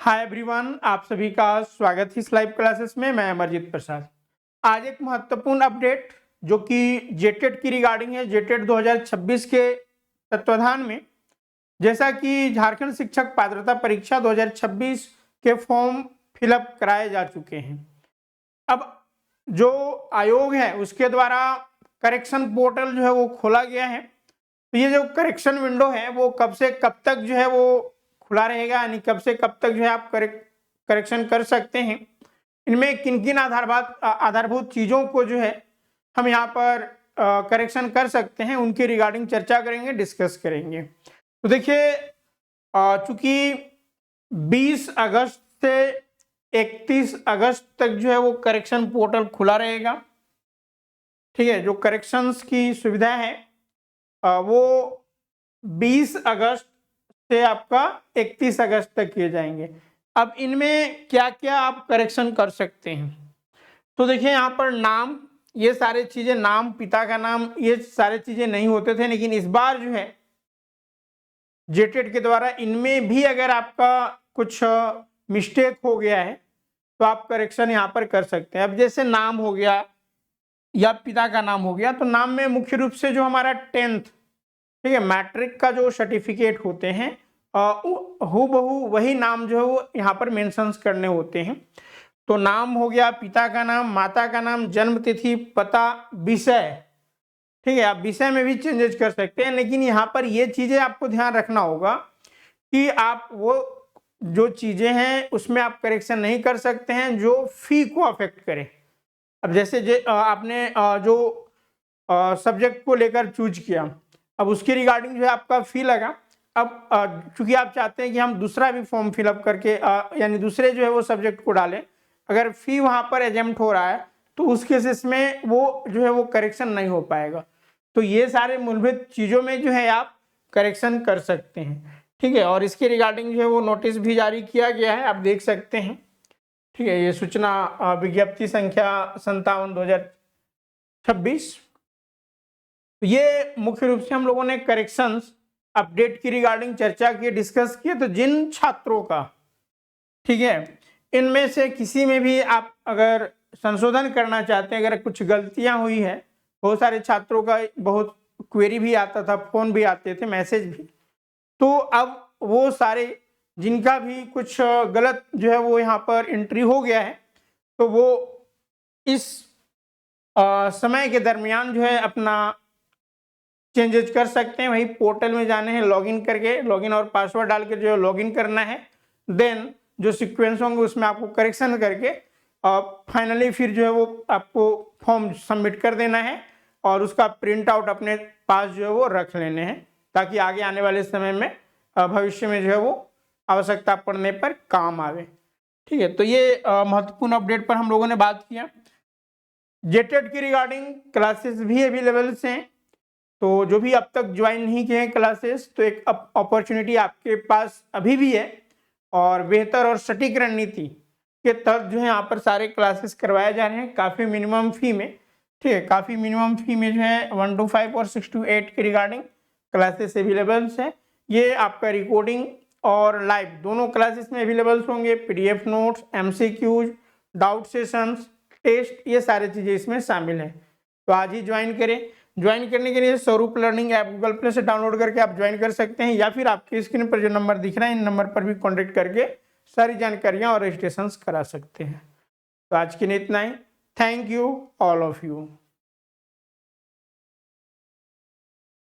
Hi everyone, आप सभी का स्वागत है इस लाइव क्लासेस में। मैं अमरजीत प्रसाद। आज एक महत्वपूर्ण अपडेट जो कि जेटेट की रिगार्डिंग है। जेटेट 2026 के तत्वाधान में, जैसा कि झारखंड शिक्षक पात्रता परीक्षा 2026 के फॉर्म फिलअप कराए जा चुके हैं। अब जो आयोग है उसके द्वारा करेक्शन पोर्टल जो है वो खोला गया है। तो ये जो करेक्शन विंडो है वो कब से कब तक जो है वो खुला रहेगा, यानी कब से कब तक जो है आप करेक्शन कर सकते हैं, इनमें किन किन आधारभूत चीज़ों को जो है हम यहाँ पर करेक्शन कर सकते हैं, उनके रिगार्डिंग चर्चा करेंगे, डिस्कस करेंगे। तो देखिए, चूंकि 20 अगस्त से 31 अगस्त तक जो है वो करेक्शन पोर्टल खुला रहेगा। ठीक है, जो करेक्शंस की सुविधा है वो 20 अगस्त से आपका 31 अगस्त तक किए जाएंगे। अब इनमें क्या क्या आप करेक्शन कर सकते हैं, तो देखिए यहाँ पर नाम, ये सारे चीजें, नाम, पिता का नाम, ये सारे चीजें नहीं होते थे, लेकिन इस बार जो है जेटेट के द्वारा इनमें भी अगर आपका कुछ मिस्टेक हो गया है तो आप करेक्शन यहाँ पर कर सकते हैं। अब जैसे नाम हो गया या पिता का नाम हो गया, तो नाम में मुख्य रूप से जो हमारा 10th, ठीक है, मैट्रिक का जो सर्टिफिकेट होते हैं हूबहू वही नाम जो है वो यहाँ पर मेंशंस करने होते हैं। तो नाम हो गया, पिता का नाम, माता का नाम, जन्म तिथि, पता, विषय। ठीक है, आप विषय में भी चेंजेस कर सकते हैं, लेकिन यहाँ पर ये चीजें आपको ध्यान रखना होगा कि आप वो जो चीजें हैं उसमें आप करेक्शन नहीं कर सकते हैं जो फी को अफेक्ट करें। अब जैसे आपने जो सब्जेक्ट को लेकर चूज किया, अब उसके रिगार्डिंग जो है आपका फी लगा। अब चूंकि आप चाहते हैं कि हम दूसरा भी फॉर्म फिलअप करके यानी दूसरे जो है वो सब्जेक्ट को डालें, अगर फी वहाँ पर एजेम्प्ट हो रहा है तो उस केसेस में वो जो है वो करेक्शन नहीं हो पाएगा। तो ये सारे मूलभूत चीज़ों में जो है आप करेक्शन कर सकते हैं। ठीक है, और इसके रिगार्डिंग जो है वो नोटिस भी जारी किया गया है, आप देख सकते हैं। ठीक है, ये सूचना विज्ञप्ति संख्या 57/2026। तो ये मुख्य रूप से हम लोगों ने करेक्शंस अपडेट की रिगार्डिंग चर्चा की, डिस्कस किए। तो जिन छात्रों का, ठीक है, इनमें से किसी में भी आप अगर संशोधन करना चाहते हैं, अगर कुछ गलतियां हुई है, बहुत सारे छात्रों का बहुत क्वेरी भी आता था, फोन भी आते थे, मैसेज भी, तो अब वो सारे जिनका भी कुछ गलत जो है वो यहाँ पर एंट्री हो गया है, तो वो इस समय के दरमियान जो है अपना चेंजेस कर सकते हैं। वही पोर्टल में जाने हैं, लॉगिन करके, लॉगिन और पासवर्ड डाल के जो है लॉगिन करना है। देन जो सीक्वेंस होंगे उसमें आपको करेक्शन करके फाइनली फिर जो है वो आपको फॉर्म सबमिट कर देना है और उसका प्रिंट आउट अपने पास जो है वो रख लेने हैं, ताकि आगे आने वाले समय में भविष्य में जो है वो आवश्यकता पड़ने पर काम आवे। ठीक है, तो ये महत्वपूर्ण अपडेट पर हम लोगों ने बात किया। जेटेट की रिगार्डिंग क्लासेस भी अवेलेबल हैं, तो जो भी अब तक ज्वाइन नहीं किए हैं क्लासेस, तो एक अपॉर्चुनिटी आपके पास अभी भी है, और बेहतर और सटीक रणनीति के तहत जो है यहाँ पर सारे क्लासेस करवाए जा रहे हैं काफ़ी मिनिमम फी में। ठीक है, काफ़ी मिनिमम फी में जो है 1 to 5 और 6 to 8 के रिगार्डिंग क्लासेस अवेलेबल्स हैं। ये आपका रिकॉर्डिंग और लाइव दोनों क्लासेस में अवेलेबल्स होंगे। PDF notes, MCQs, doubt sessions, test, ये सारी चीज़ें इसमें शामिल हैं। तो आज ही ज्वाइन करें। ज्वाइन करने के लिए स्वरूप लर्निंग ऐप गूगल प्ले से डाउनलोड करके आप ज्वाइन कर सकते हैं, या फिर आपके स्क्रीन पर जो नंबर दिख रहा है इन नंबर पर भी कॉन्टेक्ट करके सारी जानकारियां और रजिस्ट्रेशन करा सकते हैं। तो आज के लिए इतना ही। Thank you all of you.